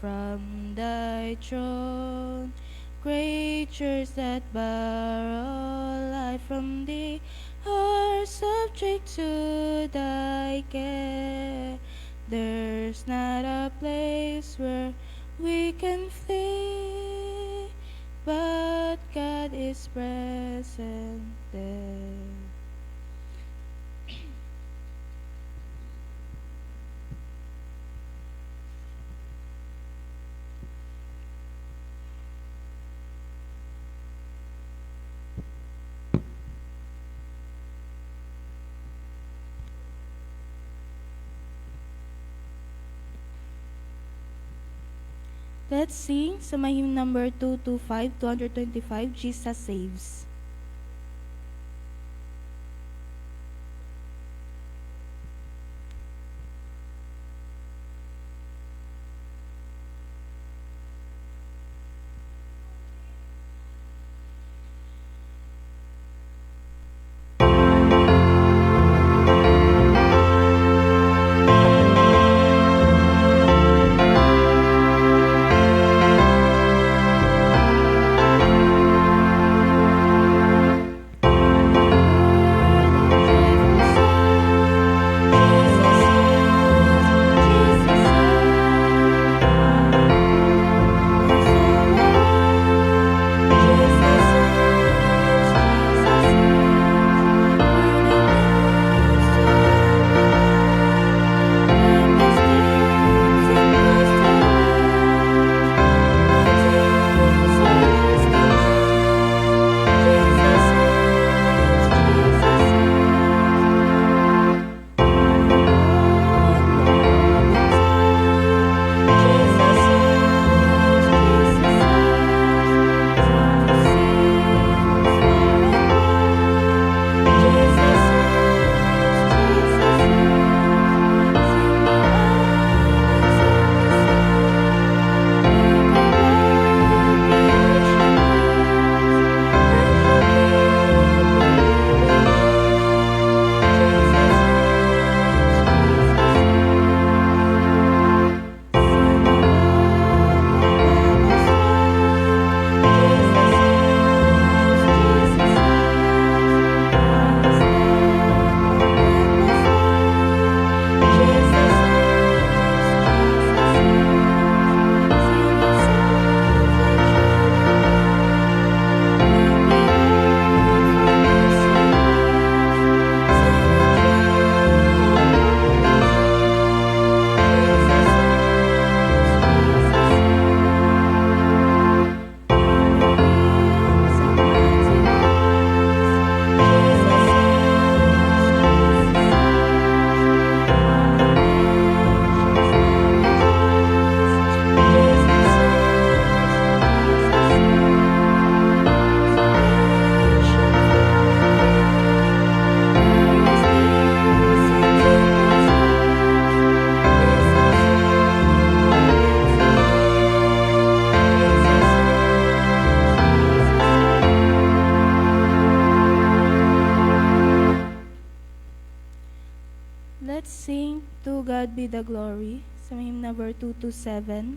from thy throne. Creatures that borrow life from thee are subject to thy care. There's not a place where we can flee, but God is present there. Let's sing sa hymn number 225, Jesus Saves. Let's sing To God Be the Glory sa hymn number 227.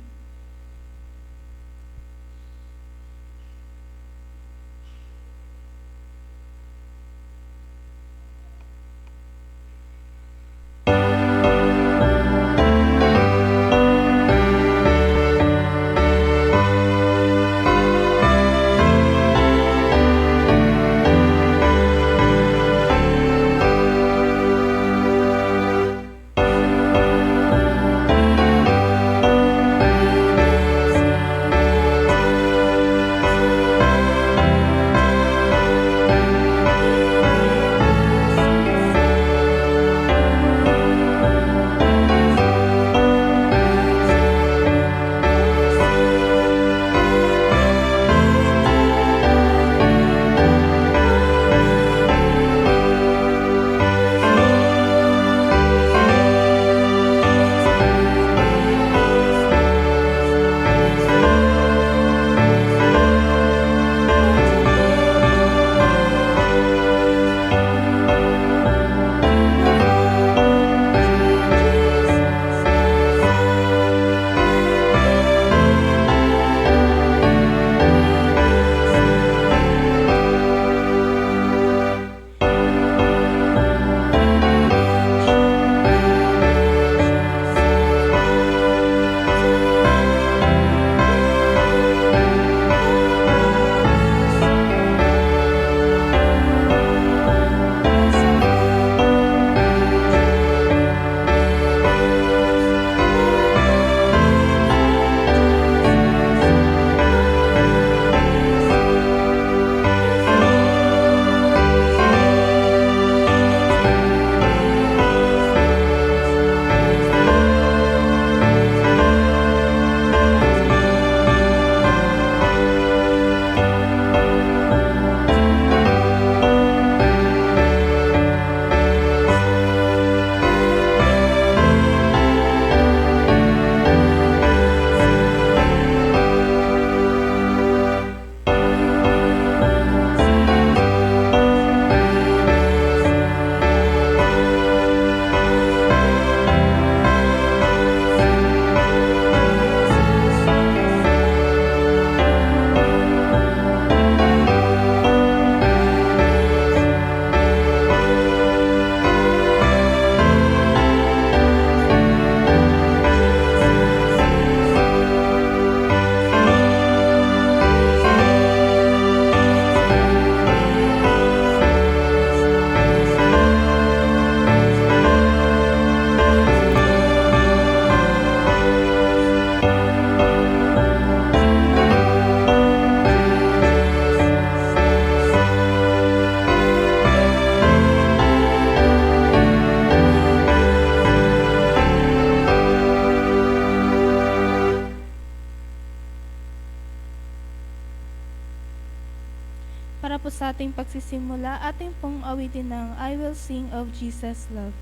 Para po sa ating pagsisimula, ating pong awitin ng I Will Sing of Jesus' Love.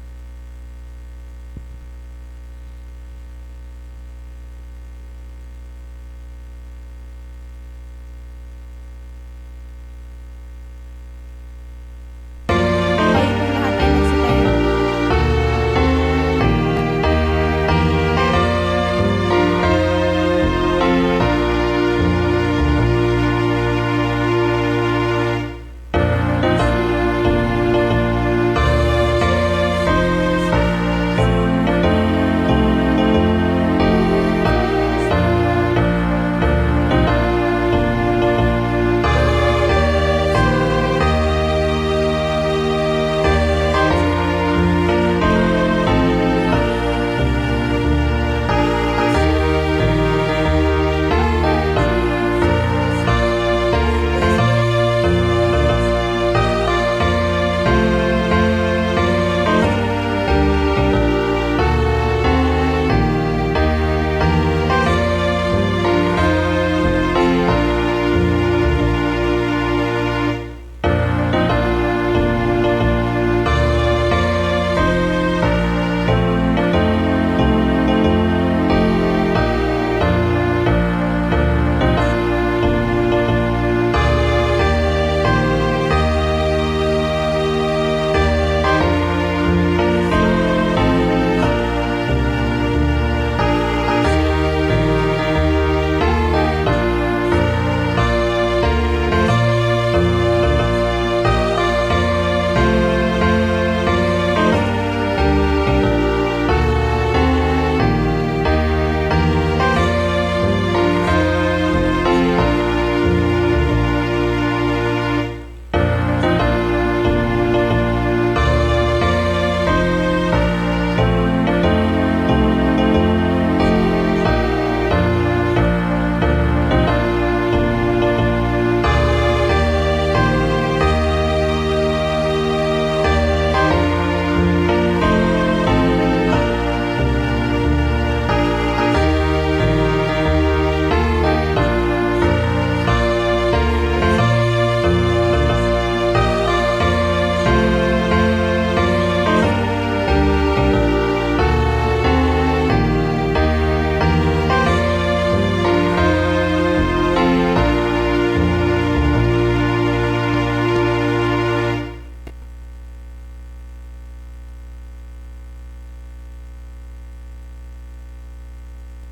Tayo pong lahat ay magsitayo.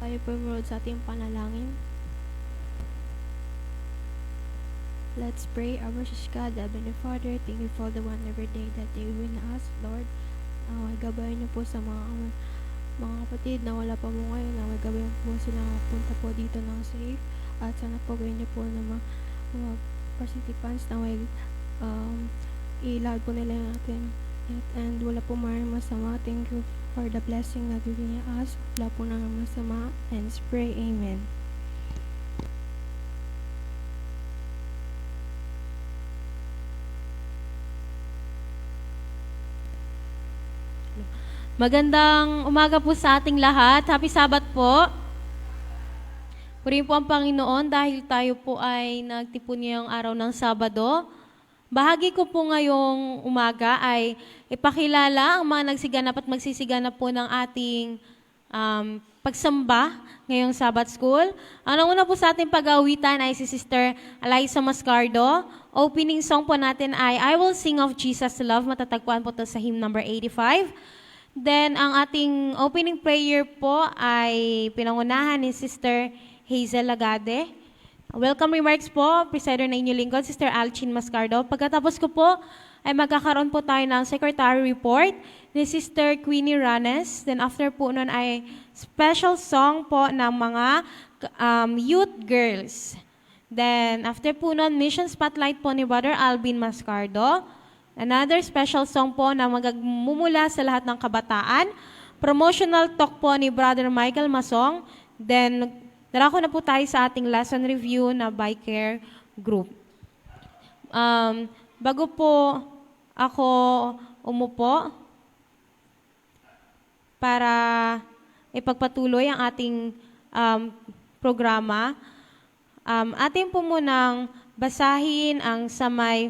Tayo po manood sa ating panalangin. Let's pray. Our gracious God, Heavenly Father, thank you for the wonderful day that you win us, Lord. Naway gabayan niyo po sa mga kapatid na wala pa mo ngayon. Naway gabayan po sila punta po dito ng safe. At sana po gawin niyo po ng mga participants na ilahad po nila natin. And wala po maraming masama. Thank you for the blessing na giving us. Wala po nang masama. And pray, Amen. Magandang umaga po sa ating lahat. Happy Sabat po. Purihin po ang Panginoon dahil tayo po ay nagtipon ngayong araw ng Sabado. Bahagi ko po ngayong umaga ay ipakilala ang mga nagsiganap at magsisiganap po ng ating pagsamba ngayong Sabbath School. Ang una po sa ating pag-awitan ay si Sister Eliza Mascardo. Opening song po natin ay I Will Sing of Jesus' Love. Matatagpuan po ito sa hymn number 85. Then, ang ating opening prayer po ay pinangunahan ni Sister Hazel Lagade. Welcome remarks po, presider na inyong lingkod, Sister Alchin Mascardo. Pagkatapos ko po, ay magkakaroon po tayo ng secretary report ni Sister Queenie Ranes. Then after po nun ay special song po ng mga youth girls. Then after po nun, mission spotlight po ni Brother Alvin Mascardo. Another special song po na magmumula sa lahat ng kabataan. Promotional talk po ni Brother Michael Masong. Then, darako na po tayo sa ating lesson review na by Care Group. Bago po ako umupo para ipagpatuloy ang ating programa, atin po munang basahin ang sa may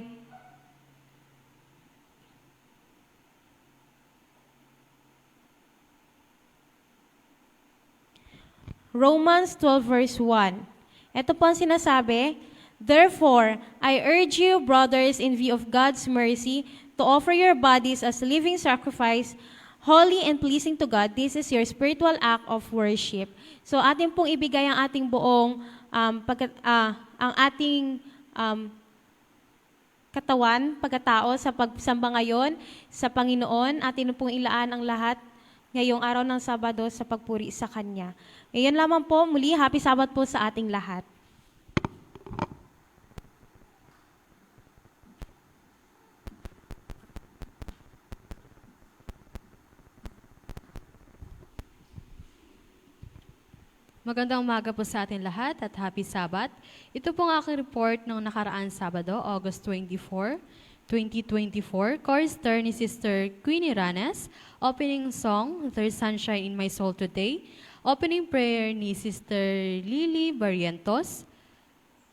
Romans 12 verse 1. Ito po ang sinasabi, "Therefore, I urge you, brothers, in view of God's mercy, to offer your bodies as a living sacrifice, holy and pleasing to God. This is your spiritual act of worship." So, atin pong ibigay ang ating buong, ang ating katawan, pagkatao sa pagsamba ngayon sa Panginoon. Atin pong ilaan ang lahat ngayong araw ng Sabado sa pagpuri sa Kanya. Ngayon lamang po, muli, happy Sabat po sa ating lahat. Magandang umaga po sa ating lahat at happy Sabat. Ito pong aking report ng nakaraan Sabado, August 24, 2024. Chorister ni Sister Queenie Ranes. Opening song, There's Sunshine in My Soul Today. Opening prayer ni Sister Lily Barrientos.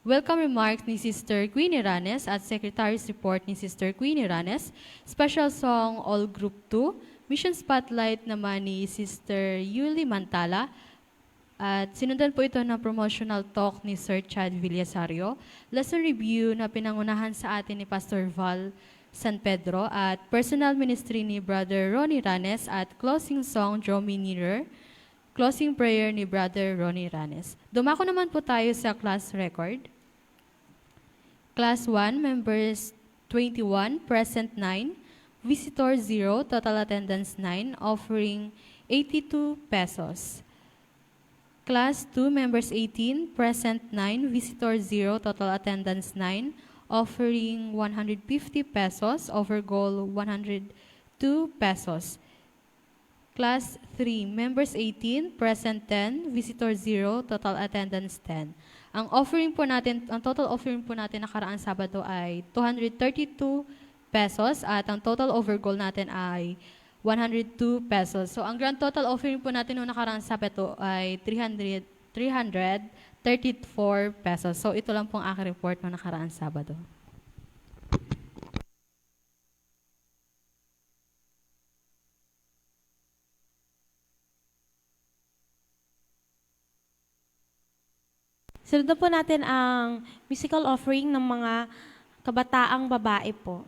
Welcome remarks ni Sister Queenie Ranes at Secretary's report ni Sister Queenie Ranes. Special song, All Group 2. Mission Spotlight naman ni Sister Yuli Mantala. At sinundan po ito ng promotional talk ni Sir Chad Villasario. Lesson review na pinangunahan sa atin ni Pastor Val San Pedro at personal ministry ni Brother Ronnie Ranes at closing song, Draw Me Nearer. Closing prayer ni Brother Ronnie Ranes. Dumako naman po tayo sa class record. Class 1, members 21, present 9, visitor 0, total attendance 9, offering 82 pesos. Class 2, members 18, present 9, visitor 0, total attendance 9, offering 150 pesos, over goal 102 pesos. Class 3, members 18, present 10, visitor 0, total attendance 10. Ang offering po natin, ang total offering po natin nakaraan Sabado ay 232 pesos at ang total over goal natin ay 102 pesos. So ang grand total offering po natin noong nakaraan Sabado ay 334 pesos. So ito lang pong aking report noong nakaraan Sabado. Sunod na po natin ang musical offering ng mga kabataang babae po.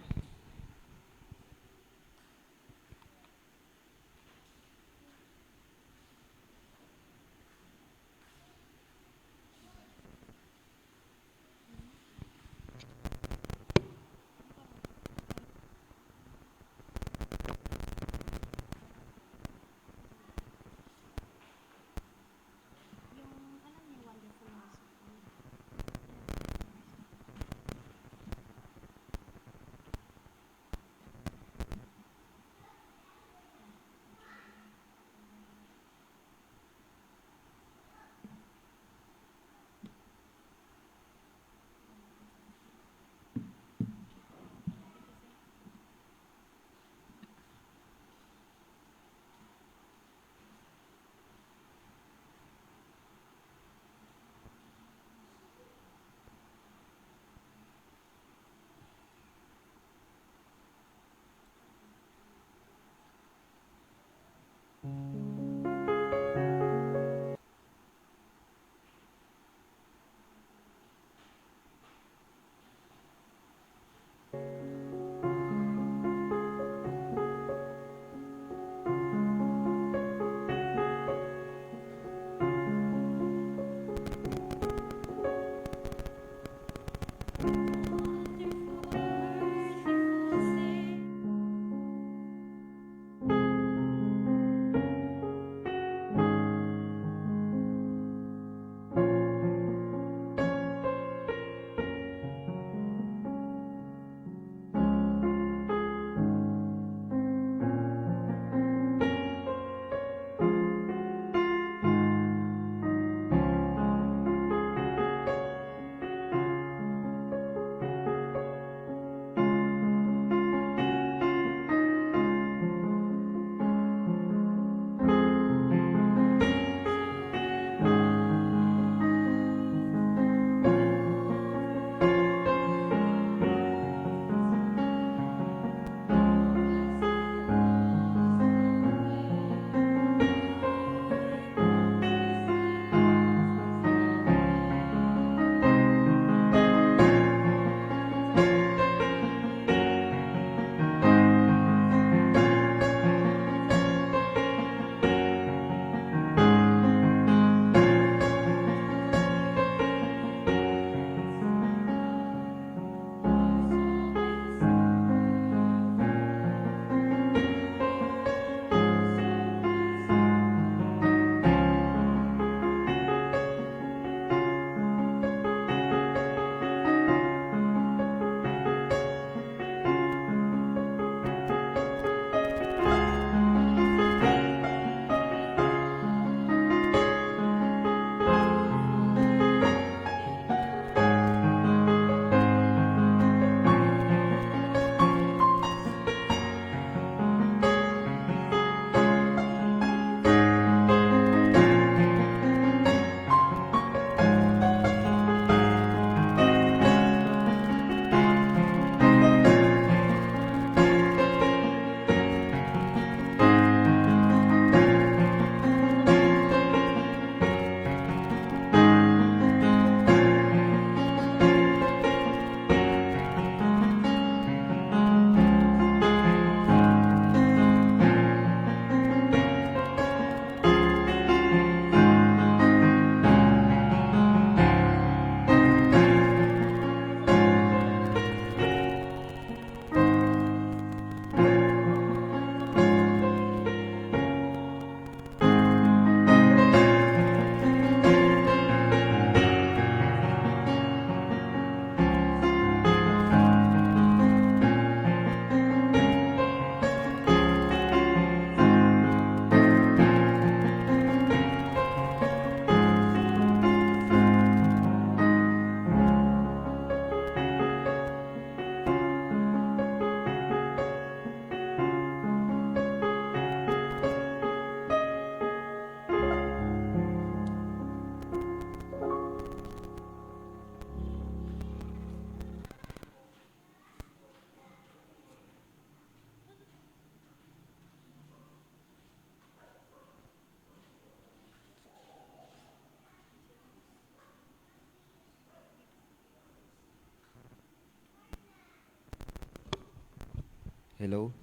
Hello.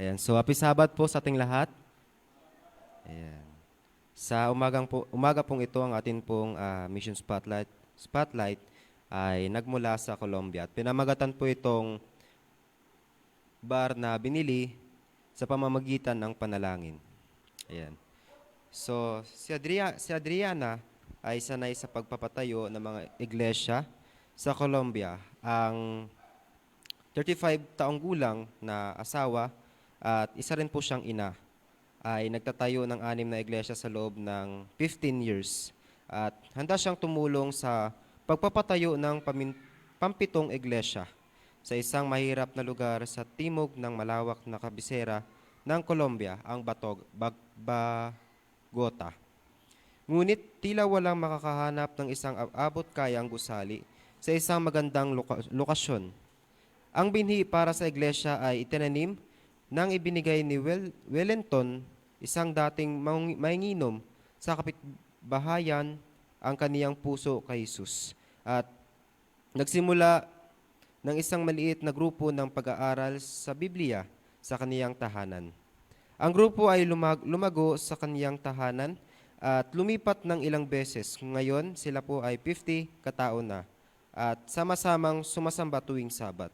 Ayan. So, happy Sabat po sa ating lahat. Ayan. Sa umaga pong ito, ang atin pong Mission Spotlight ay nagmula sa Colombia. At pinamagatan po itong bar na binili sa pamamagitan ng panalangin. Ayan. So, si Adriana ay sanay sa pagpapatayo ng mga iglesia sa Colombia. Ang 35 taong gulang na asawa at isa rin po siyang ina ay nagtatayo ng 6 na iglesia sa loob ng 15 years. At handa siyang tumulong sa pagpapatayo ng pampitong iglesia sa isang mahirap na lugar sa timog ng malawak na kabisera ng Colombia, ang Bogota. Ngunit tila walang makakahanap ng isang abot-kayang gusali sa isang magandang lokasyon. Ang binhi para sa iglesia ay itinanim nang ibinigay ni Wellington, isang dating manginginom sa kapitbahayan, ang kaniyang puso kay Jesus. At nagsimula ng isang maliit na grupo ng pag-aaral sa Biblia sa kaniyang tahanan. Ang grupo ay lumago sa kaniyang tahanan at lumipat ng ilang beses. Ngayon, sila po ay 50 katao na at sama-samang sumasamba tuwing Sabat.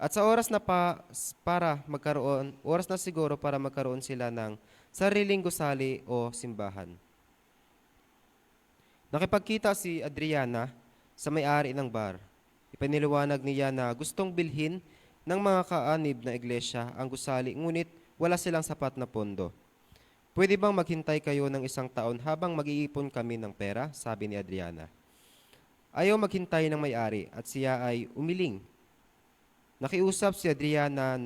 At sa oras na siguro para magkaroon sila ng sariling gusali o simbahan. Nakipagkita si Adriana sa may-ari ng bar. Ipiniliwanag niya na gustong bilhin ng mga kaanib na iglesia ang gusali, ngunit wala silang sapat na pondo. Pwede bang maghintay kayo ng 1 taon habang mag-iipon kami ng pera? Sabi ni Adriana. Ayaw maghintay ng may-ari at siya ay umiling. Nakiusap si Adriana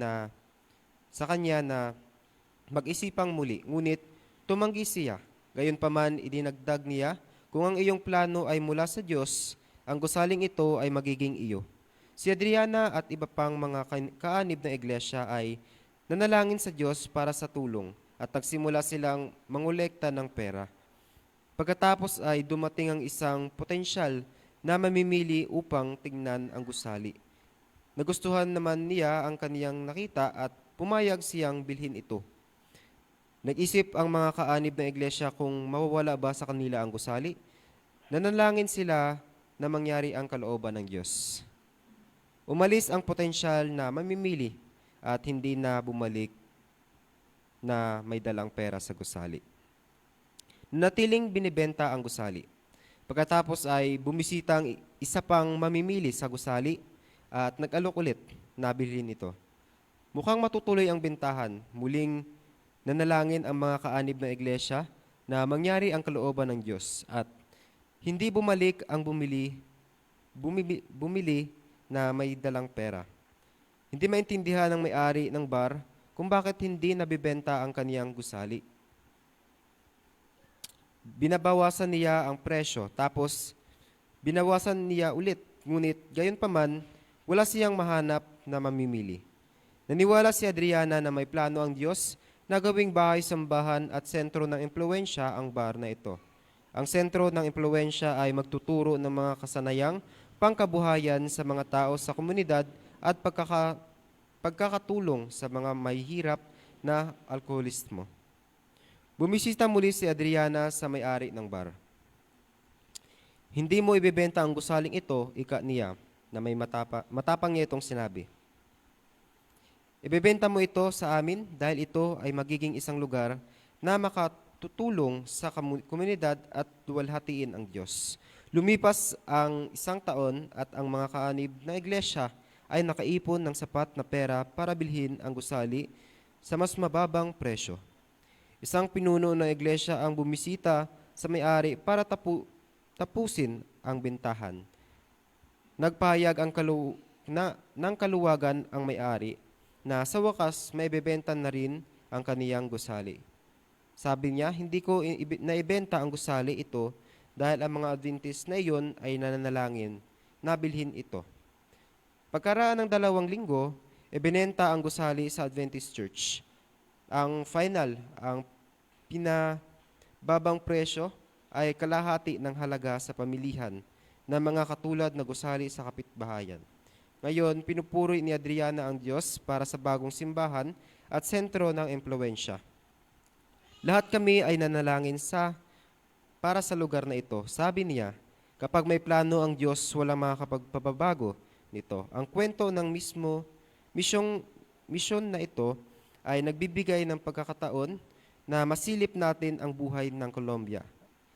sa kanya na mag-isipang muli, ngunit tumanggi siya. Gayunpaman, idinagdag niya, kung ang iyong plano ay mula sa Diyos, ang gusaling ito ay magiging iyo. Si Adriana at iba pang mga kaanib na iglesia ay nanalangin sa Diyos para sa tulong at nagsimula silang mangolekta ng pera. Pagkatapos ay dumating ang isang potensyal na mamimili upang tingnan ang gusali. Nagustuhan naman niya ang kaniyang nakita at pumayag siyang bilhin ito. Nag-isip ang mga kaanib na iglesia kung mawawala ba sa kanila ang gusali. Nanalangin sila na mangyari ang kalooban ng Diyos. Umalis ang potensyal na mamimili at hindi na bumalik na may dalang pera sa gusali. Natiling binibenta ang gusali. Pagkatapos ay bumisita ang isa pang mamimili sa gusali at nag-alok ulit na bilhin ito. Mukhang matutuloy ang bentahan. Muling nanalangin ang mga kaanib na iglesia na mangyari ang kalooban ng Diyos at hindi bumalik ang bumili na may dalang pera. Hindi maintindihan ng may-ari ng bar kung bakit hindi nabibenta ang kaniyang gusali. Binabawasan niya ang presyo, tapos binawasan niya ulit. Ngunit gayunpaman, wala siyang mahanap na mamimili. Naniwala si Adriana na may plano ang Diyos na gawing bahay-sambahan at sentro ng impluwensya ang bar na ito. Ang sentro ng impluwensya ay magtuturo ng mga kasanayang pangkabuhayan sa mga tao sa komunidad at pagkakatulong sa mga mahihirap na alkoholismo. Bumisita muli si Adriana sa may-ari ng bar. Hindi mo ibebenta ang gusaling ito, ika niya, na may matapang niya itong sinabi. Ibebenta mo ito sa amin dahil ito ay magiging isang lugar na makatutulong sa komunidad at luwalhatiin ang Diyos. Lumipas ang 1 taon at ang mga kaanib na iglesia ay nakaipon ng sapat na pera para bilhin ang gusali sa mas mababang presyo. Isang pinuno ng iglesia ang bumisita sa may-ari para tapusin ang bentahan. Nagpahayag ng kaluwagan ang may-ari na sa wakas may bebenta na rin ang kaniyang gusali. Sabi niya, hindi ko naibenta ang gusali ito dahil ang mga Adventist na iyon ay nananalangin na bilhin ito. Pagkaraan ng 2 linggo, ibinenta ang gusali sa Adventist Church. Ang pinababang presyo ay kalahati ng halaga sa pamilihan ng mga katulad na gusali sa kapitbahayan. Ngayon, pinupuri ni Adriana ang Diyos para sa bagong simbahan at sentro ng impluensya. Lahat kami ay nanalangin para sa lugar na ito. Sabi niya, kapag may plano ang Diyos, walang makakapagpababago nito. Ang kwento ng misyon na ito ay nagbibigay ng pagkakataon na masilip natin ang buhay ng Colombia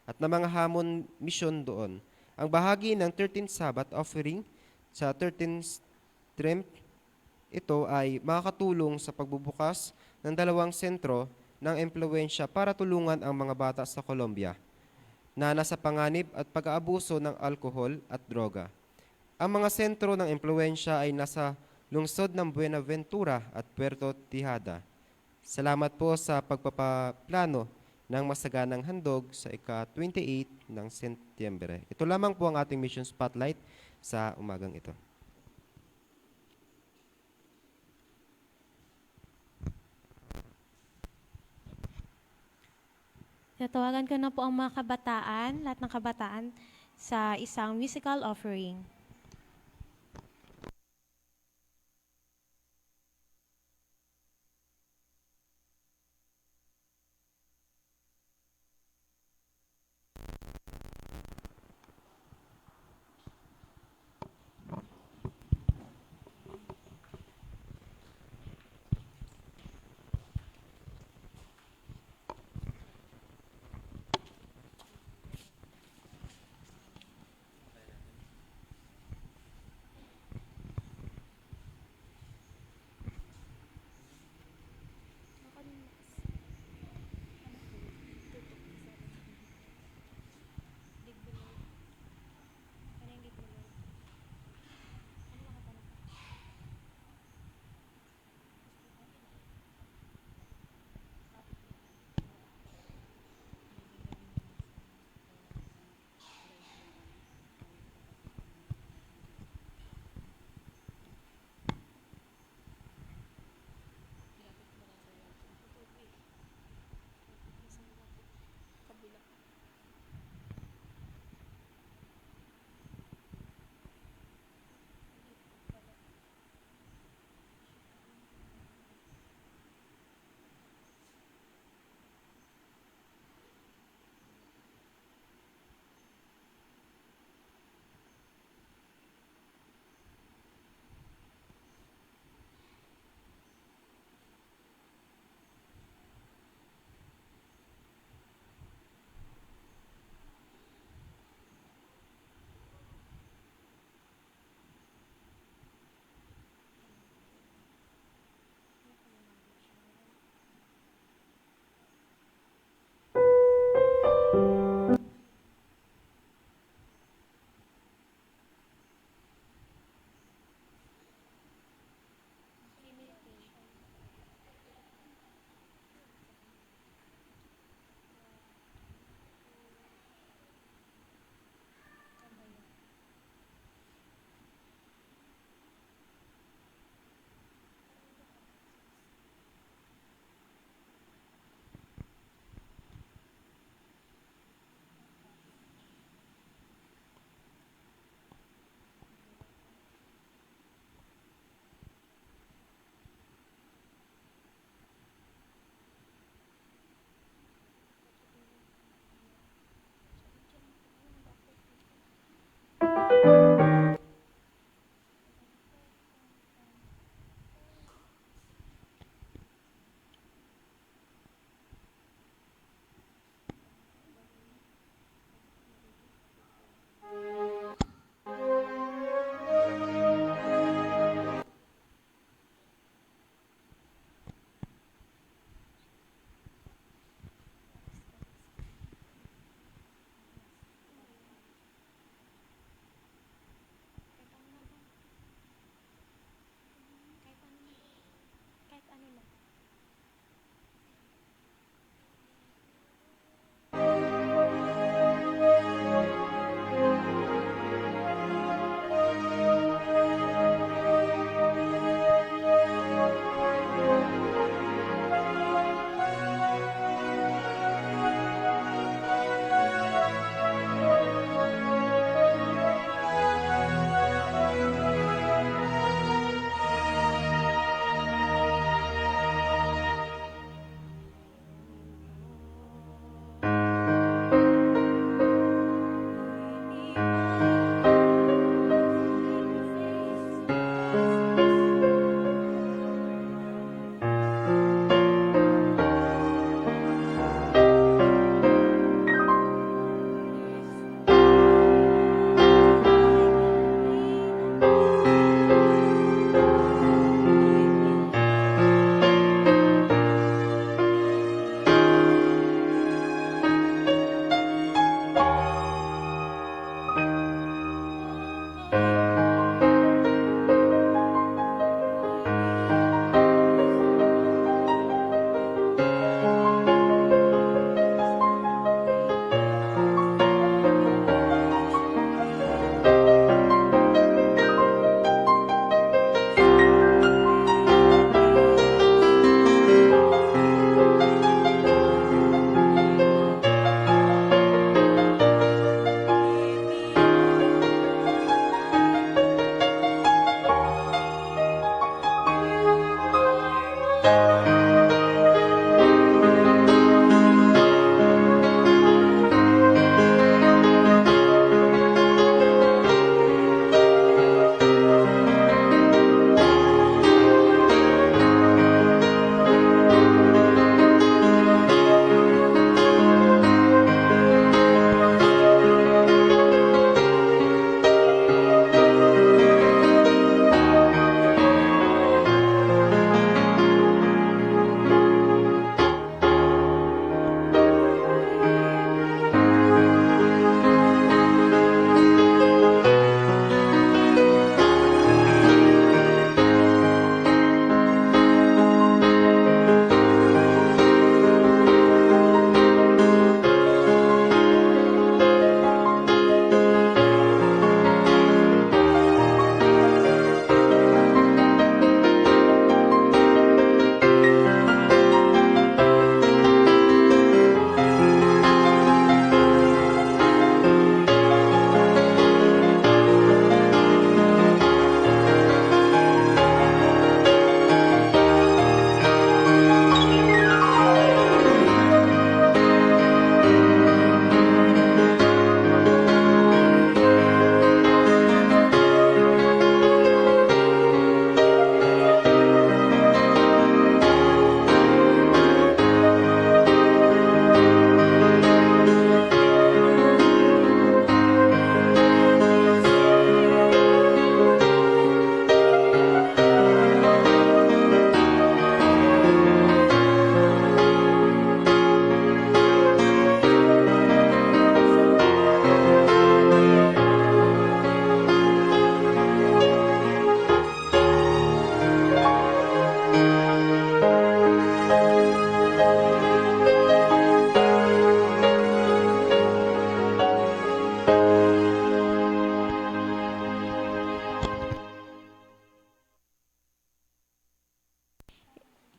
at ng mga hamon misyon doon. Ang bahagi ng 13th Sabbath offering sa 13th Trimp, ito ay makakatulong sa pagbubukas ng 2 sentro ng impluensya para tulungan ang mga bata sa Colombia na nasa panganib at pag-aabuso ng alkohol at droga. Ang mga sentro ng impluensya ay nasa lungsod ng Buenaventura at Puerto Tijada. Salamat po sa pagpapaplano ng masaganang handog sa ika-28 ng Setyembre. Ito lamang po ang ating mission spotlight sa umagang ito. Tatawagan ko na po ang mga kabataan, lahat ng kabataan, sa isang musical offering.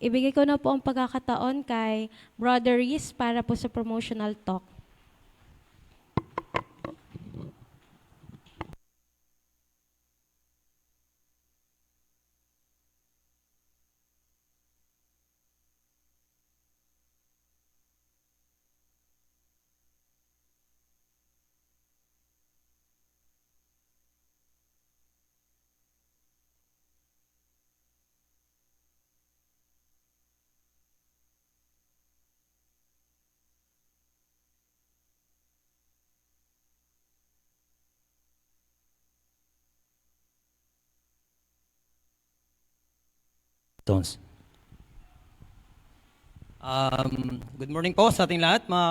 ibigay ko na po ang pagkakataon kay Brother Riz para po sa promotional talk. Stones. Good morning po sa ating lahat, mga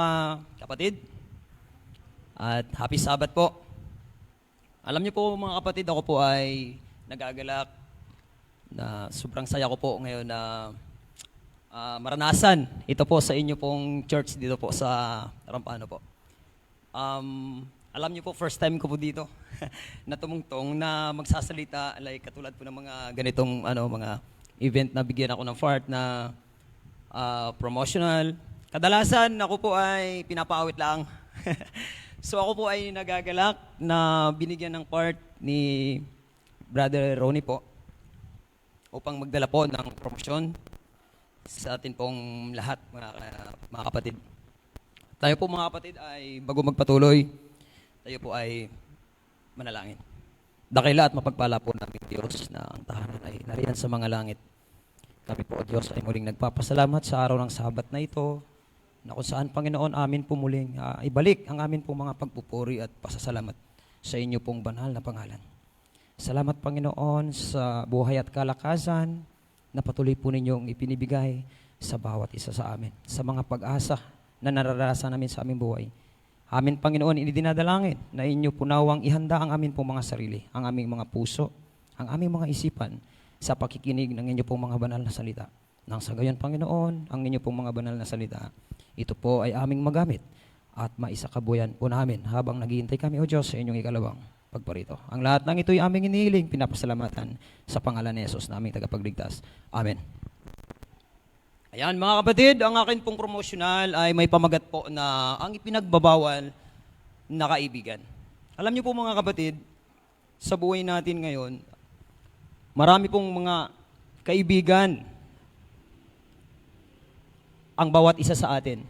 kapatid. At happy Sabbath po. Alam niyo po mga kapatid, ako po ay nagagalak na sobrang saya ko po ngayon na maranasan ito po sa inyo pong church dito po sa Rampano po. Alam niyo po, first time ko po dito na tumungtong na magsasalita like katulad po ng mga ganitong mga event na bigyan ako ng part na promotional. Kadalasan ako po ay pinapaawit lang. So ako po ay nagagalak na binigyan ng part ni Brother Ronnie po upang magdala po ng promosyon sa atin pong lahat mga kapatid. Tayo po mga kapatid ay bago magpatuloy, tayo po ay manalangin. Dakila at mapagpala po namin Diyos na ang tahanan ay nariyan sa mga langit. Kami po, Diyos, ay muling nagpapasalamat sa araw ng Sabat na ito na kung saan, Panginoon, amin po muling ibalik ang amin pong mga pagpupuri at pasasalamat sa inyo pong banal na pangalan. Salamat, Panginoon, sa buhay at kalakasan na patuloy po ninyong ipinibigay sa bawat isa sa amin, sa mga pag-asa na nararanasan namin sa aming buhay. Amin, Panginoon, inidinadalangin na inyo punawang ihanda ang amin pong mga sarili, ang aming mga puso, ang aming mga isipan, sa pakikinig ng inyo pong mga banal na salita. Nang sa gayon, Panginoon, ang inyo pong mga banal na salita, ito po ay aming magamit at maisakabuyan po namin habang naghihintay kami, O Diyos, sa inyong ikalawang pagparito. Ang lahat ng ito ay aming inihiling, pinapasalamatan sa pangalan ni Jesus na aming tagapagligtas. Amen. Ayan mga kapatid, ang akin pong promotional ay may pamagat po na ang ipinagbabawal na kaibigan. Alam niyo po mga kapatid, sa buhay natin ngayon, marami pong mga kaibigan ang bawat isa sa atin.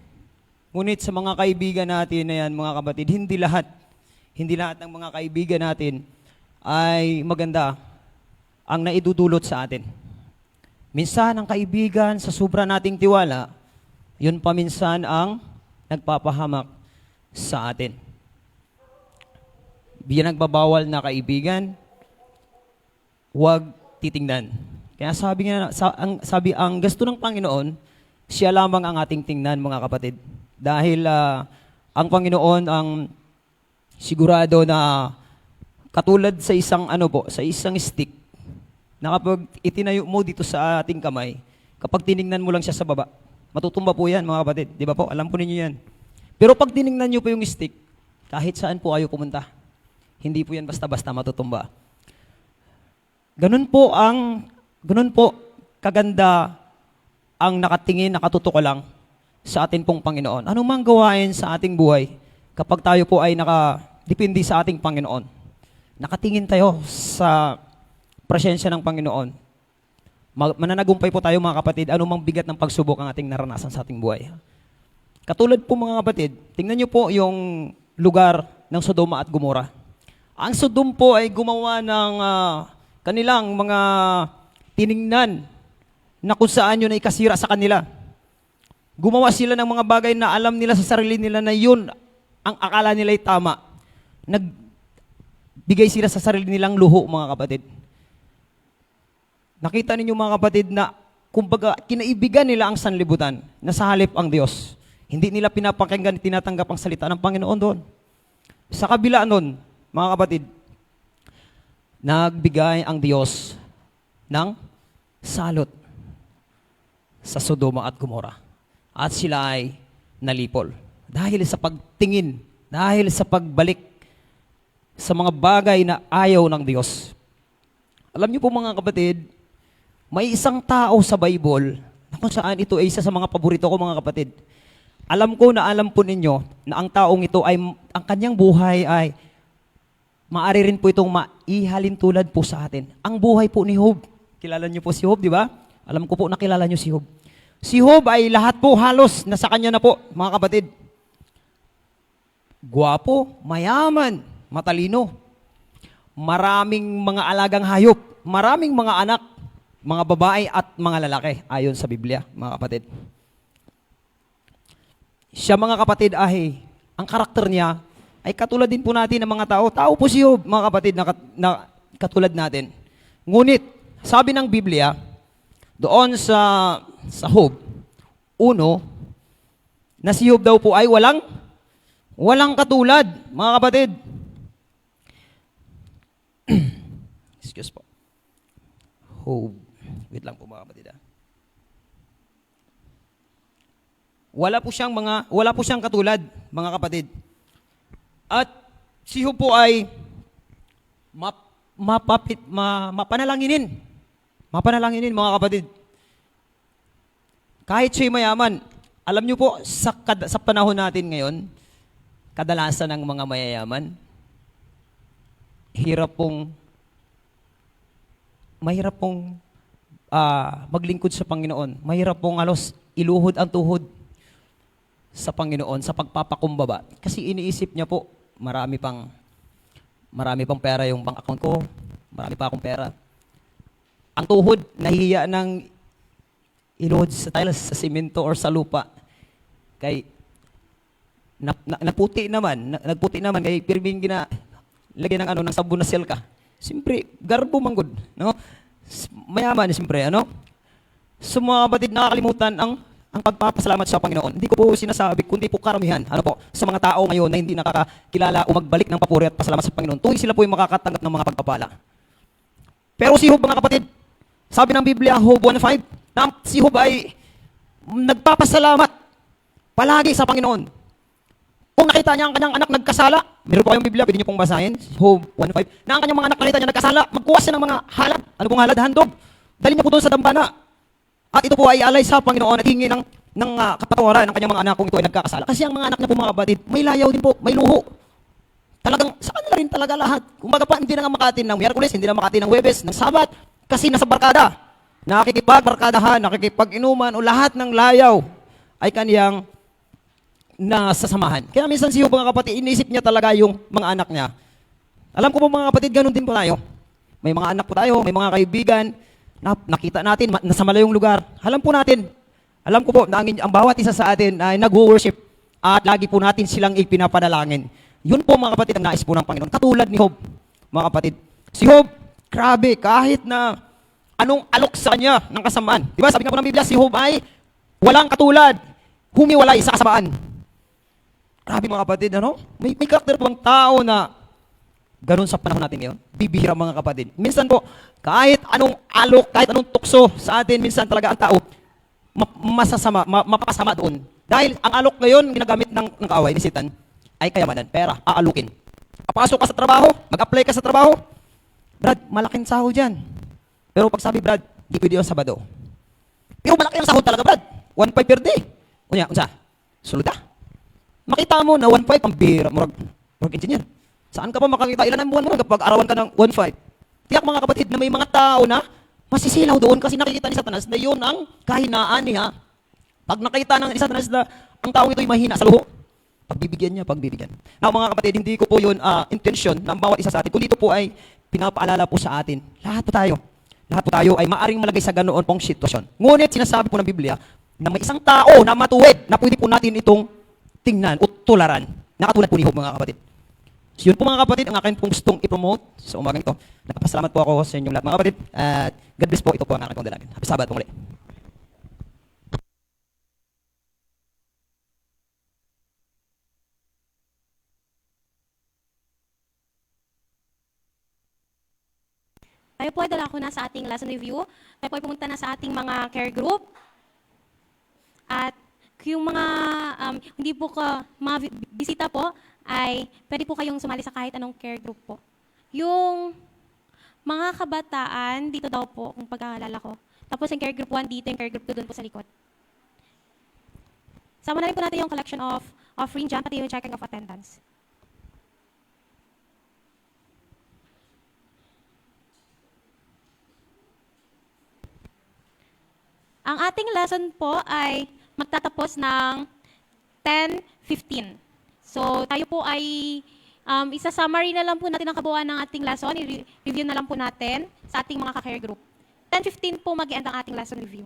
Ngunit sa mga kaibigan natin na yan, mga kapatid, hindi lahat ng mga kaibigan natin ay maganda ang naidudulot sa atin. Minsan ang kaibigan sa sobra nating tiwala, yun pa minsan ang nagpapahamak sa atin. Biyan nagbabawal na kaibigan, huwag titingnan. Kaya sabi ang gusto ng Panginoon, siya lamang ang ating tingnan mga kapatid. Dahil ang Panginoon ang sigurado na katulad sa sa isang stick, na kapag itinayo mo dito sa ating kamay, kapag tiningnan mo lang siya sa baba, matutumba po yan mga kapatid. Di ba po? Alam po ninyo yan. Pero pag tiningnan nyo po yung stick, kahit saan po kayo pumunta, hindi po yan basta-basta matutumba. Ganun po kaganda ang nakatingin, nakatutok lang sa atin pong Panginoon. Anong mang gawain sa ating buhay kapag tayo po ay nakadepende sa ating Panginoon? Nakatingin tayo sa presensya ng Panginoon. Mananagumpay po tayo mga kapatid, anumang bigat ng pagsubok ang ating naranasan sa ating buhay. Katulad po mga kapatid, tingnan niyo po yung lugar ng Sodoma at Gomora. Ang Sodom po ay gumawa ng kanilang mga tiningnan na kung saan yun ay kasira sa kanila. Gumawa sila ng mga bagay na alam nila sa sarili nila na yun ang akala nila ay tama. Nagbigay sila sa sarili nilang luho, mga kapatid. Nakita ninyo mga kapatid na kumbaga kinaibigan nila ang sanlibutan na sa halip ang Diyos. Hindi nila pinapakinggan, tinatanggap ang salita ng Panginoon doon. Sa kabila nun, mga kapatid, nagbigay ang Diyos ng salot sa Sodoma at Gomora. At sila ay nalipol. Dahil sa pagtingin, dahil sa pagbalik sa mga bagay na ayaw ng Diyos. Alam niyo po mga kapatid, may isang tao sa Bible na kung saan ito ay isa sa mga paborito ko, mga kapatid. Alam ko na alam po ninyo na ang taong ito ay, ang kanyang buhay ay maaari rin po itong maihalin tulad po sa atin. Ang buhay po ni Job. Kilala niyo po si Job, di ba? Alam ko po nakilala niyo si Job. Si Job ay lahat po halos nasa kanya na po, mga kapatid. Gwapo, mayaman, matalino. Maraming mga alagang hayop, maraming mga anak, mga babae at mga lalaki, ayon sa Biblia, mga kapatid. Siya, mga kapatid, ang karakter niya ay katulad din po natin ng mga tao. Tao po si Job, mga kapatid, na katulad natin. Ngunit, sabi ng Biblia, doon sa Job 1, na si Job daw po ay walang katulad, mga kapatid. Excuse po. Job. Wait lang po, mga kapatid. Wala po siyang katulad, mga kapatid. At si Job po ay mapanalanginin. Mapanalanginin, mga kapatid. Kahit siya'y mayaman, alam niyo po, sa panahon natin ngayon, kadalasan ng mga mayayaman, mahirap pong maglingkod sa Panginoon. Mahirap pong iluhod ang tuhod sa Panginoon sa pagpapakumbaba. Kasi iniisip niya po, marami pang pera yung bank account ko, marami pa akong pera. Ang tuhod, nahihiya ng iluhod sa tiles, sa simento or sa lupa. Kay nagputi naman kay pirming lagyan ng sabon na silka. Siyempre, garbo manggod, no? Mayaman, siyempre, ano? So, mga kapatid, nakakalimutan ang pagpapasalamat sa Panginoon. Hindi ko po sinasabi, kundi po karamihan, sa mga tao ngayon na hindi nakakilala o magbalik ng papuri at pasalamat sa Panginoon, tuwing sila po ay makakatanggap ng mga pagpapala. Pero si Job, mga kapatid, sabi ng Biblia, Job 1:5, na si Job ay nagpapasalamat palagi sa Panginoon. Kung nakita niya ang kanyang anak nagkasala, meron po kayong Biblia, pwede niyo pong basahin, Job 1:5, na ang kanyang mga anak nakita niya nagkasala, magkuha siya ng mga halad. Ano pong halad? Handog. Dali niya po doon sa dambana. At ito po ay alay sa Panginoon at hingi ng kapatawaran ng kanyang mga anak kung ito ay nagkakasala. Kasi ang mga anak niya po, mga kapatid, may layaw din po, may luho. Talagang sa kanila rin talaga lahat. Kumbaga pa, hindi na nga makatin ng Miyerkules, hindi na makatin ng Huwebes, ng Sabat, kasi nasa barkada. Nakikipagbarkadahan, nakikipag-inuman, o lahat ng layaw ay kaniyang nasasamahan. Kaya minsan si Job, mga kapatid, inisip niya talaga yung mga anak niya. Alam ko po, mga kapatid, ganun din po tayo. May mga anak po tayo, may mga kaibigan, nakita natin, nasa malayong lugar. Alam ko po na ang bawat isa sa atin ay nag-worship at lagi po natin silang ipinapanalangin. Yun po, mga kapatid, ang nais po ng Panginoon. Katulad ni Job, mga kapatid. Si Job, grabe, kahit na anong alok sa kanya ng kasamaan. Diba, sabi nga po ng Biblia, si Job ay walang katulad, humiwalay sa kasamaan. Grabe, mga kapatid, May karakter po ang tao na ganun sa panahon natin ngayon. Bibihira, mga kapatid. Minsan po, kahit anong alok, kahit anong tukso sa atin, minsan talaga ang tao, mapapasama doon. Dahil ang alok ngayon, ginagamit ng kaaway ni Satan, ay kayamanan, pera, aalukin. Papasok ka sa trabaho, mag-apply ka sa trabaho, Brad, malaking sahod dyan. Pero pag sabi, Brad, di pwede yung Sabado. Pero malaki ang sahod talaga, Brad. 1.5 per day. Unsa? Sulta. Makita mo na 1.5 ang bira, murag engineer. Saan ka pa makakita? Ilan ang buwan mo kapag arawan ka ng 1.5? Tiyak, mga kapatid, na may mga tao na masisilaw doon kasi nakikita ni Satanas na yun ang kahinaan niya. Pag nakita ng ni Satanas na ang tao ito'y mahina sa luho, pagbibigyan niya. Now, mga kapatid, hindi ko po yun intention ng bawat isa sa atin. Kung dito po ay pinapaalala po sa atin, lahat po tayo ay maaring malagay sa ganoon pong sitwasyon. Ngunit sinasabi po ng Biblia na may isang tao na matuwid na pwede po natin itong tingnan o tularan. Nakatulad po ni Job, mga kapatid. So, yun po, mga kapatid, ang akin pong gustong i-promote sa umagang ito. Napapasalamat po ako sa inyong lahat, mga kapatid. At God bless po, ito po ang aking pong dalangin. Happy Sabbath po muli. Tayo po ay dala ko na sa ating lesson review. Tayo po ay pumunta na sa ating mga care group. At yung mga hindi po mga bisita po, ay pwede po kayong sumali sa kahit anong care group po. Yung mga kabataan, dito daw po, kung pagkaalala ko, Tapos yung care group 1 dito, yung care group 2 doon po sa likod. Sama na rin po natin yung collection of offering dyan, pati yung checking of attendance. Ang ating lesson po ay magtatapos ng 10:15. So, tayo po ay isa-summary na lang po natin ang kabuuan ng ating lesson. I-review na lang po natin sa ating mga ka-care group. 10:15 po mag-end ang ating lesson review.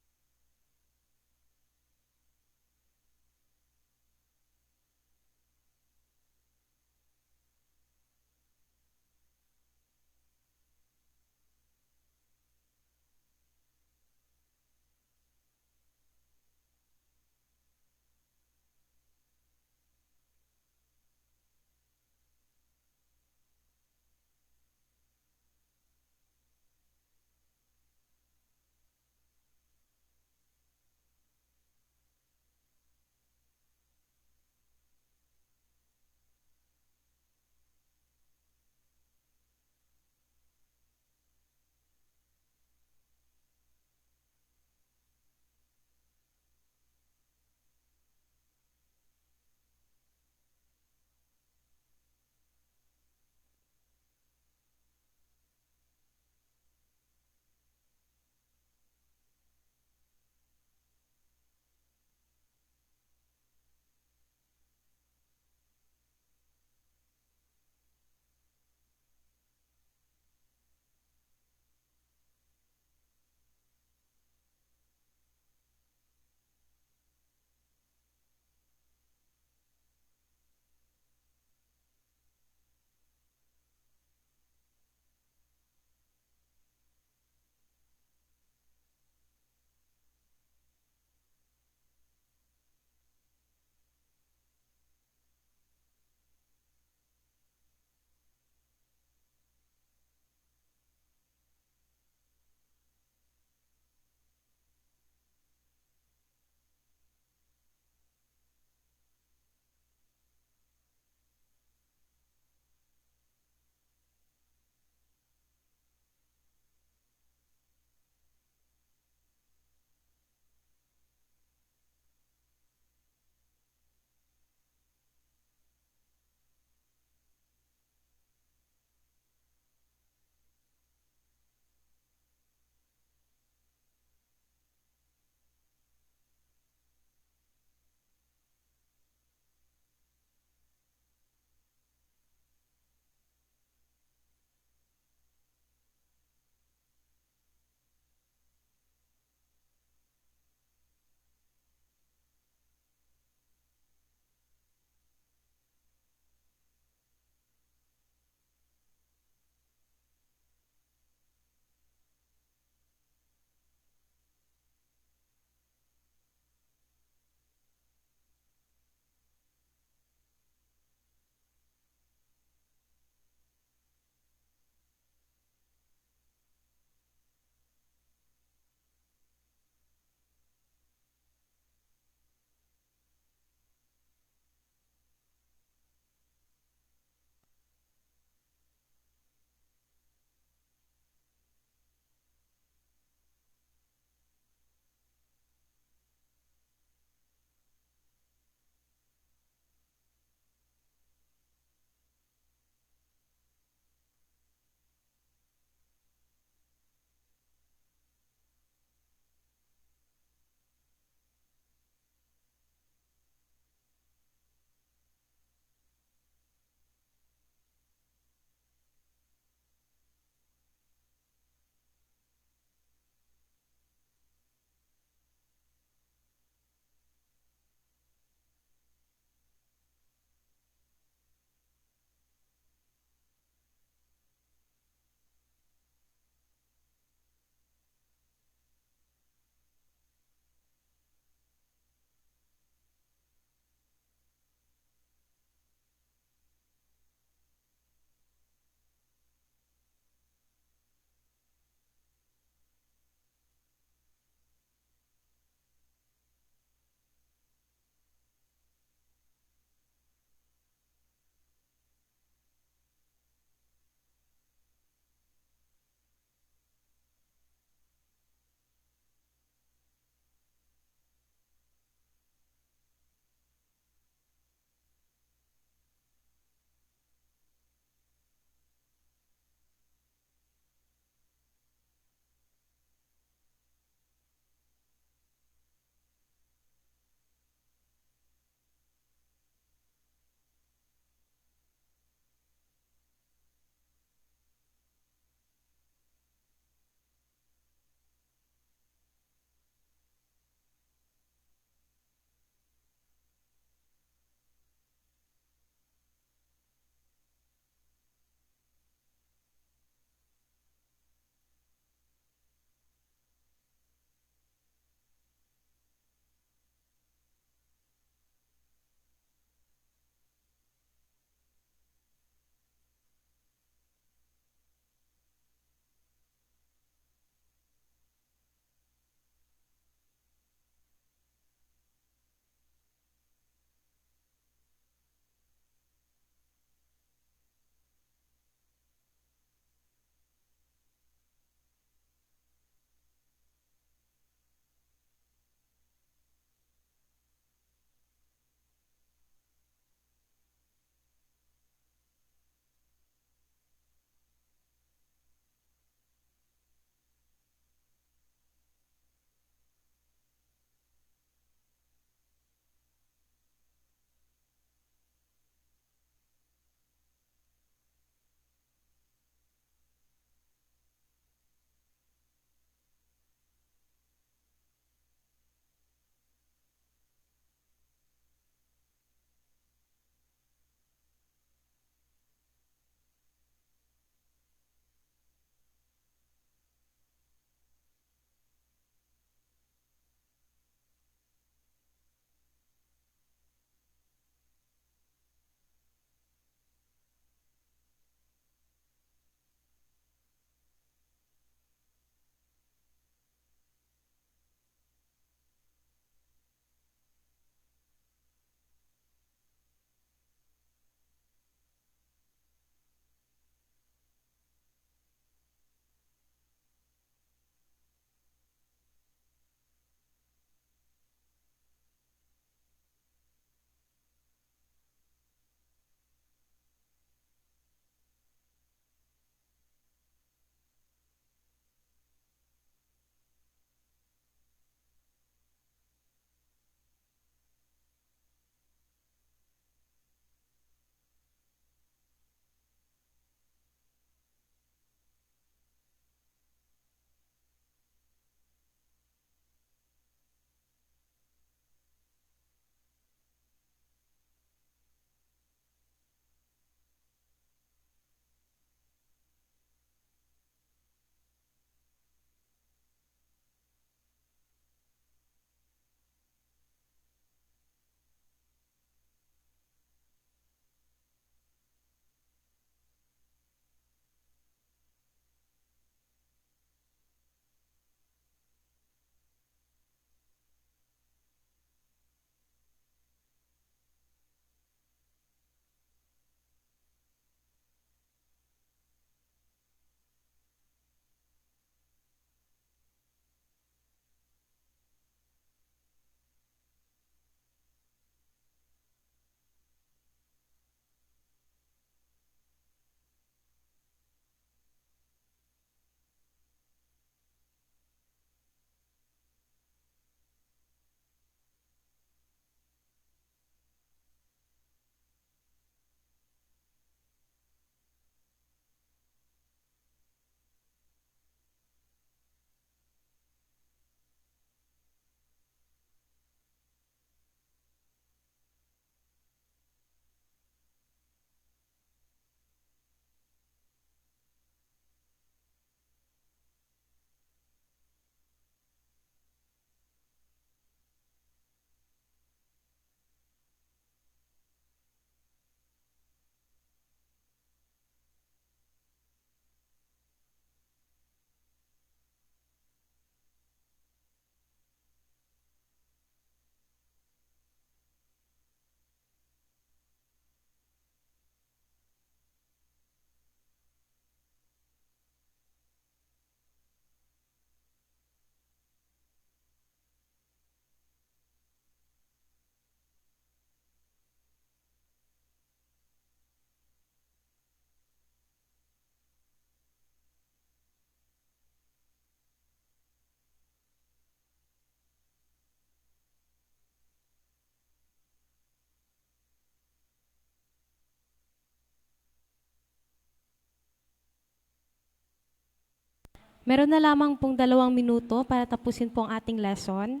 Meron na lamang pong 2 minuto para tapusin po ang ating lesson.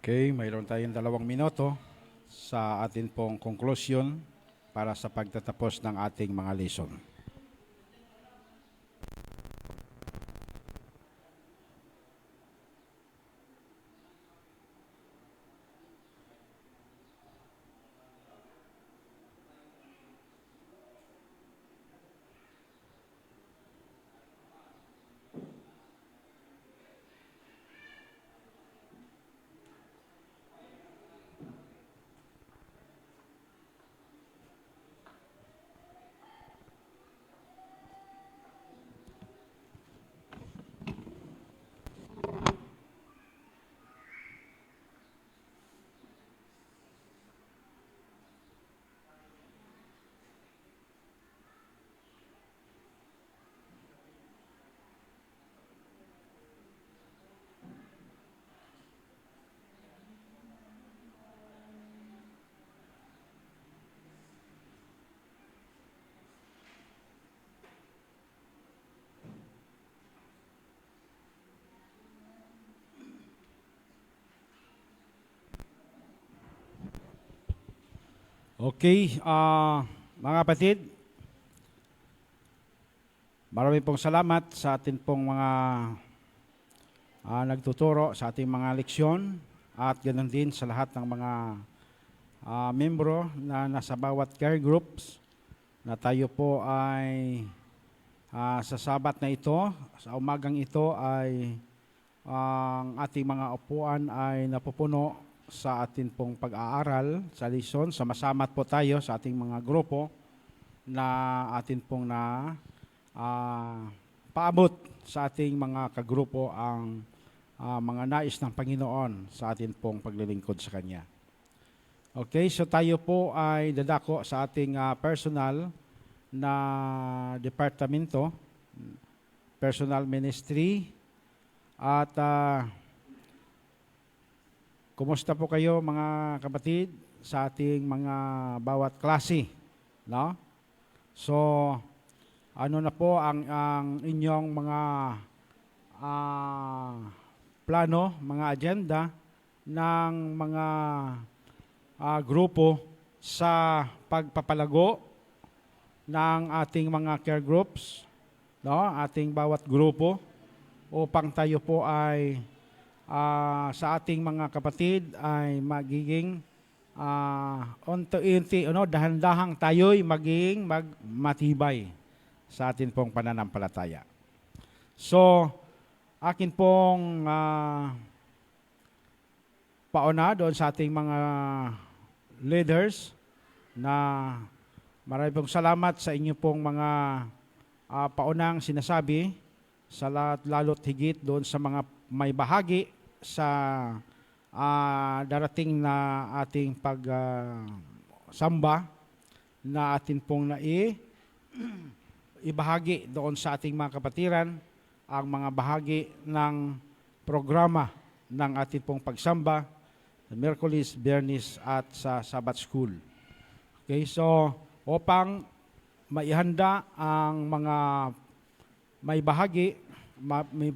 Okay, mayroon tayong 2 minuto sa atin pong conclusion para sa pagtatapos ng ating mga lesson. Okay, mga kapatid, marami pong salamat sa atin pong mga nagtuturo sa ating mga leksyon at ganoon din sa lahat ng mga membro na nasa bawat care groups na tayo po ay sa Sabat na ito, sa umagang ito ay ang ating mga upuan ay napupuno sa atin pong pag-aaral sa lesson. Sama-sama po tayo sa ating mga grupo na atin pong paabot sa ating mga kagrupo ang mga nais ng Panginoon sa atin pong paglilingkod sa Kanya. Okay, so tayo po ay dadako sa ating personal na departamento, personal ministry, at kumusta po kayo mga kapatid sa ating mga bawat klase, no? So, ano na po ang inyong mga plano, mga agenda ng mga grupo sa pagpapalago ng ating mga care groups, no? Ating bawat grupo upang tayo po ay sa ating mga kapatid ay magiging unti-unti, dahan-dahang tayo'y magiging matibay sa atin pong pananampalataya. So, akin pong pauna doon sa ating mga leaders na marami pong salamat sa inyo pong mga paunang sinasabi, sa lalo't higit doon sa mga may bahagi sa darating na ating pagsamba na atin pong ibahagi doon sa ating mga kapatiran ang mga bahagi ng programa ng ating pong pagsamba sa Miyerkules, Biyernes at sa Sabbath School. Okay, so upang maihanda ang mga may bahagi,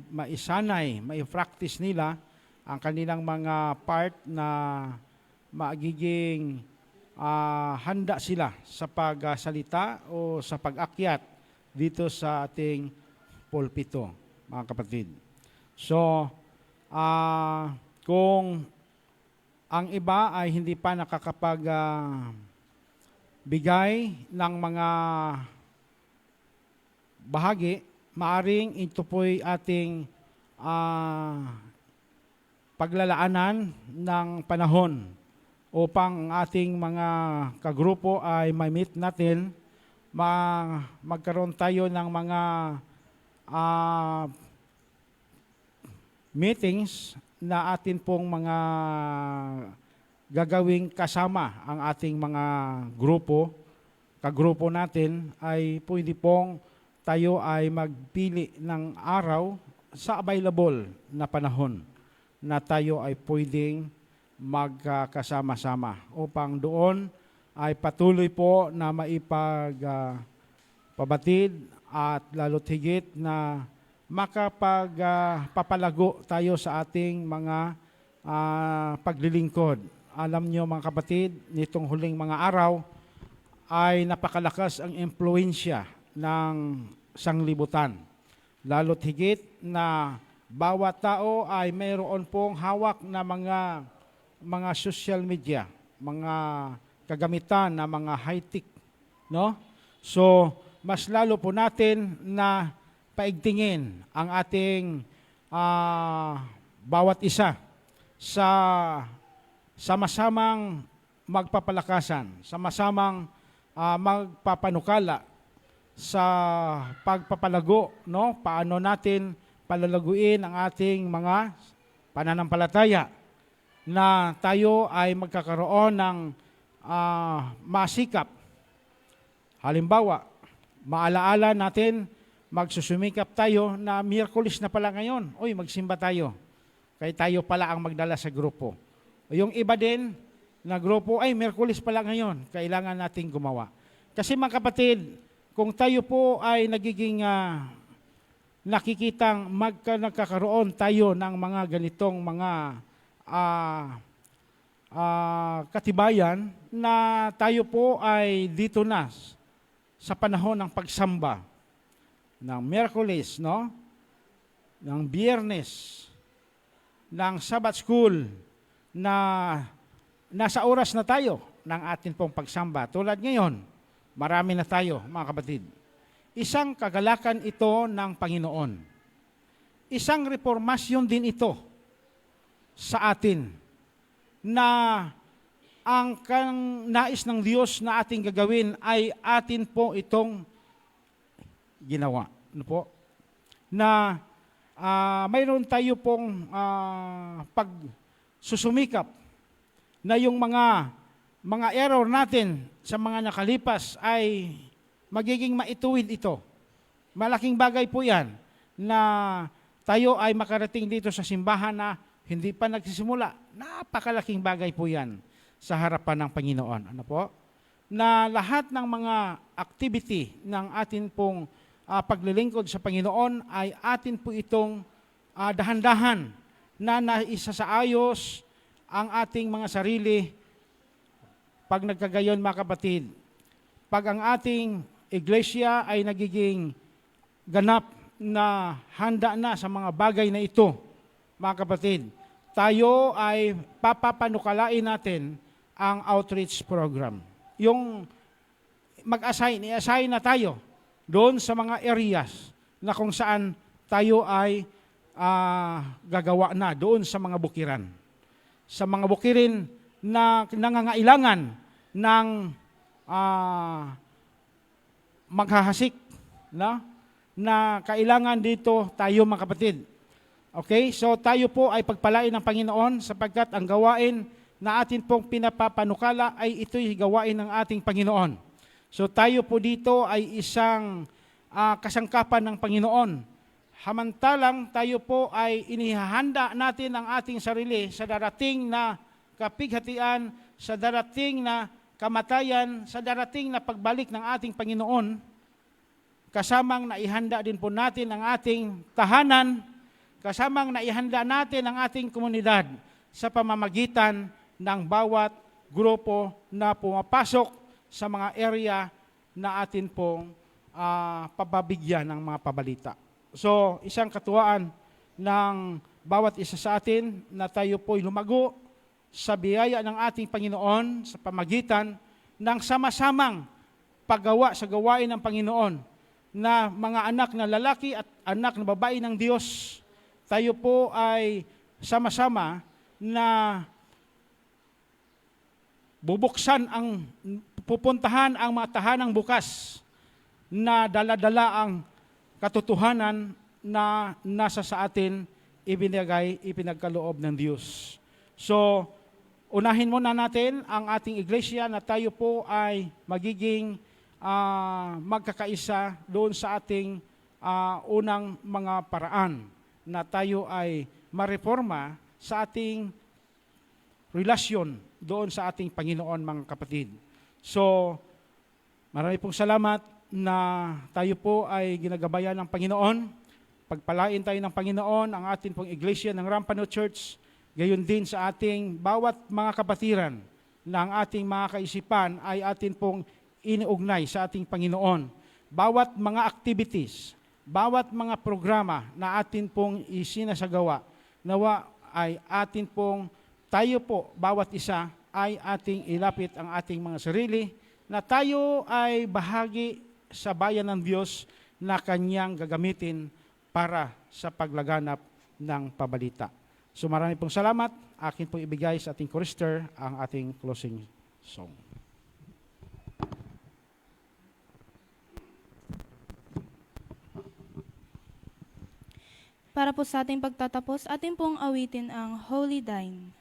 maisanay, mai-practice nila ang kanilang mga part na magiging handa sila sa pagsalita o sa pag-akyat dito sa ating pulpito, mga kapatid. So, kung ang iba ay hindi pa bigay ng mga bahagi, maaring ito po'y ating paglalaanan ng panahon upang ang ating mga kagrupo ay ma-meet natin, magkaroon tayo ng mga meetings na atin pong mga gagawing kasama ang ating mga kagrupo natin ay pwede pong tayo ay magpili ng araw sa available na panahon na tayo ay pwedeng magkasama-sama upang doon ay patuloy po na maipagpabatid at lalo't higit na makapagpapalago tayo sa ating mga paglilingkod. Alam nyo mga kapatid, nitong huling mga araw ay napakalakas ang impluensya ng sanglibutan. Lalo't higit na bawat tao ay mayroon pong hawak na mga social media, mga kagamitan na mga high-tech, no? So, mas lalo po natin na paigtingin ang ating bawat isa sa sama-samang magpapalakasan, sama-samang magpapanukala sa pagpapalago, no? Paano natin palalaguin ang ating mga pananampalataya na tayo ay magkakaroon ng masikap. Halimbawa, maalaala natin, magsusumikap tayo na Miyerkules na pala ngayon. Uy, magsimba tayo. Kaya tayo pala ang magdala sa grupo. O yung iba din na grupo, ay Miyerkules pala ngayon. Kailangan nating gumawa. Kasi mga kapatid, kung tayo po ay nagiging nakikitang nagkakaroon tayo ng mga ganitong mga katibayan na tayo po ay dito na sa panahon ng pagsamba ng Miyerkules, no? Ng Biyernes, ng Sabbath School, na nasa oras na tayo ng atin pong pagsamba. Tulad ngayon, marami na tayo, mga kapatid. Isang kagalakan ito ng Panginoon. Isang reformasyon din ito sa atin na ang nais ng Diyos na ating gagawin ay atin po itong ginawa. Ano po? Na mayroon tayo pong pagsusumikap na yung mga error natin sa mga nakalipas ay magiging maituwid ito. Malaking bagay po yan na tayo ay makarating dito sa simbahan na hindi pa nagsisimula. Napakalaking bagay po yan sa harapan ng Panginoon. Ano po? Na lahat ng mga activity ng atin pong paglilingkod sa Panginoon ay atin po itong dahan-dahan na naisasaayos ang ating mga sarili. Pag nagkagayon, mga kapatid, pag ang ating iglesia ay nagiging ganap na handa na sa mga bagay na ito, mga kapatid, tayo ay papapanukalain natin ang outreach program. Yung i-assign na tayo doon sa mga areas na kung saan tayo ay gagawa na doon sa mga bukiran. Sa mga bukirin na nangangailangan ng maghahasik, na kailangan dito tayo, mga kapatid. Okay? So tayo po ay pagpalain ng Panginoon sapagkat ang gawain na atin pong pinapapanukala ay ito'y gawain ng ating Panginoon. So tayo po dito ay isang kasangkapan ng Panginoon. Hamantalang tayo po ay inihahanda natin ang ating sarili sa darating na kapighatian, sa darating na kamatayan, sa darating na pagbalik ng ating Panginoon, kasamang naihanda din po natin ang ating tahanan, kasamang naihanda natin ang ating komunidad sa pamamagitan ng bawat grupo na pumapasok sa mga area na atin pong pababigyan ng mga pabalita. So, isang katuwaan ng bawat isa sa atin na tayo po'y lumago sa biyaya ng ating Panginoon sa pamagitan ng sama-samang paggawa sa gawain ng Panginoon na mga anak na lalaki at anak na babae ng Diyos. Tayo po ay sama-sama na pupuntahan ang mga tahanang bukas na dala-dala ang katotohanan na nasa sa atin ipinagkaloob ng Diyos. So, unahin muna natin ang ating iglesia na tayo po ay magiging magkakaisa doon sa ating unang mga paraan na tayo ay mareforma sa ating relasyon doon sa ating Panginoon, mga kapatid. So, marami pong salamat na tayo po ay ginagabayan ng Panginoon. Pagpalain tayo ng Panginoon ang ating pong iglesia ng Rampano Church, gayon din sa ating bawat mga kapatiran na ang ating mga kaisipan ay atin pong iniugnay sa ating Panginoon. Bawat mga activities, bawat mga programa na atin pong isinasagawa, nawa ay atin pong tayo po, bawat isa, ay ating ilapit ang ating mga sarili na tayo ay bahagi sa bayan ng Diyos na Kanyang gagamitin para sa paglaganap ng pabalita. So marami pong salamat. Akin pong ibigay sa ating chorister ang ating closing song. Para po sa ating pagtatapos, atin pong awitin ang Holy Thine.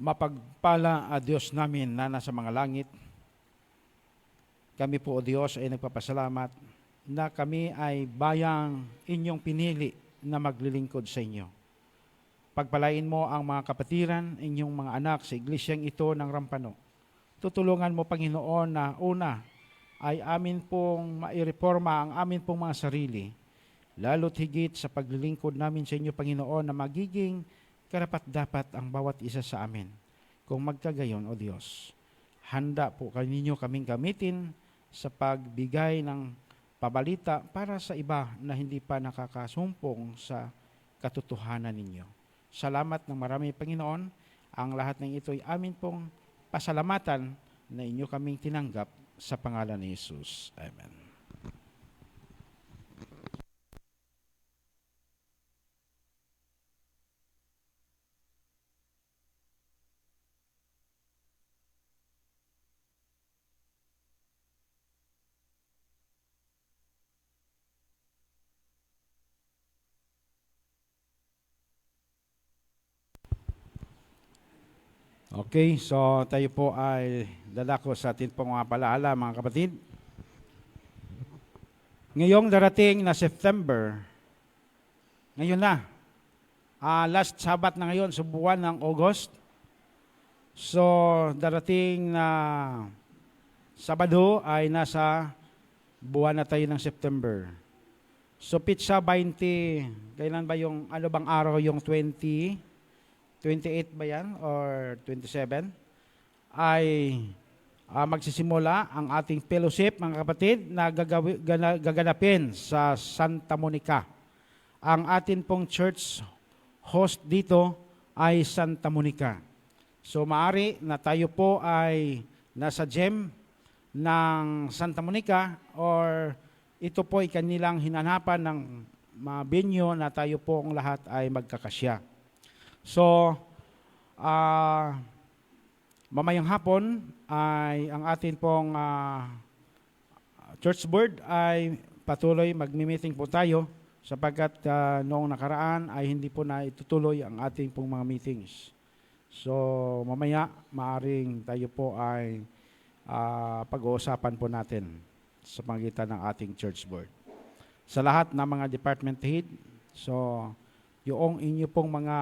Mapagpala, Diyos namin na nasa mga langit, kami po, O Diyos, ay nagpapasalamat na kami ay bayang inyong pinili na maglilingkod sa inyo. Pagpalain mo ang mga kapatiran, inyong mga anak sa iglesyang ito ng Rampano. Tutulungan mo, Panginoon, na una ay amin pong maireforma ang amin pong mga sarili, lalo't higit sa paglilingkod namin sa inyo, Panginoon, na magiging karapat-dapat ang bawat isa sa amin. Kung magkagayon, O Diyos, handa po ninyo kaming gamitin sa pagbigay ng pabalita para sa iba na hindi pa nakakasumpong sa katotohanan ninyo. Salamat ng marami, Panginoon. Ang lahat ng ito ay amin pong pasalamatan na inyo kaming tinanggap sa pangalan ni Jesus. Amen. Okay, so tayo po ay dadako sa ating pong mga palaala, mga kapatid. Ngayong darating na September, ngayon na, last Sabat na ngayon sa buwan ng August. So, darating na Sabado ay nasa buwan na tayo ng September. So, Pitsa 20, kailan ba yung, ano bang araw yung 28 ba yan or 27 ay magsisimula ang ating fellowship, mga kapatid, na gaganapin sa Santa Monica. Ang atin pong church host dito ay Santa Monica. So maari na tayo po ay nasa gem ng Santa Monica or ito po ay kanilang hinanapan ng mga venue na tayo po ang lahat ay magkakasya. So, mamayang hapon ay ang atin pong church board ay patuloy magmi-meeting po tayo sapagkat noong nakaraan ay hindi po na itutuloy ang ating pong mga meetings. So, mamaya maaring tayo po ay pag-uusapan po natin sa pagitan ng ating church board. Sa lahat ng mga department head, so yung inyo pong mga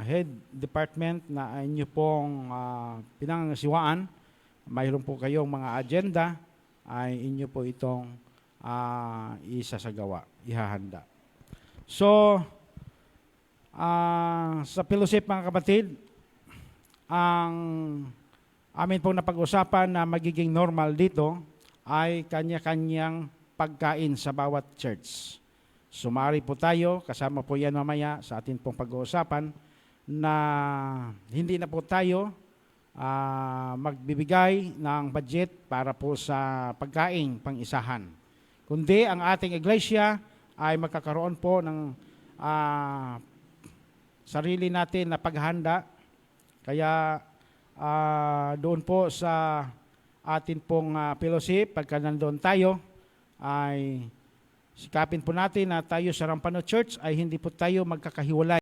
head department na inyo pong pinangasiwaan, mayroon po kayong mga agenda, ay inyo po itong isasagawa, ihahanda. So, sa fellowship, mga kapatid, ang amin pong napag-usapan na magiging normal dito ay kanya-kanyang pagkain sa bawat church. Sumari po tayo, kasama po yan mamaya sa atin pong pag-uusapan, na hindi na po tayo magbibigay ng budget para po sa pagkain pang-isahan. Kundi ang ating iglesia ay magkakaroon po ng sarili natin na paghanda. Kaya doon po sa atin pong fellowship, pagka nandoon tayo, ay sikapin po natin na tayo sa Rampano Church ay hindi po tayo magkakahiwalay.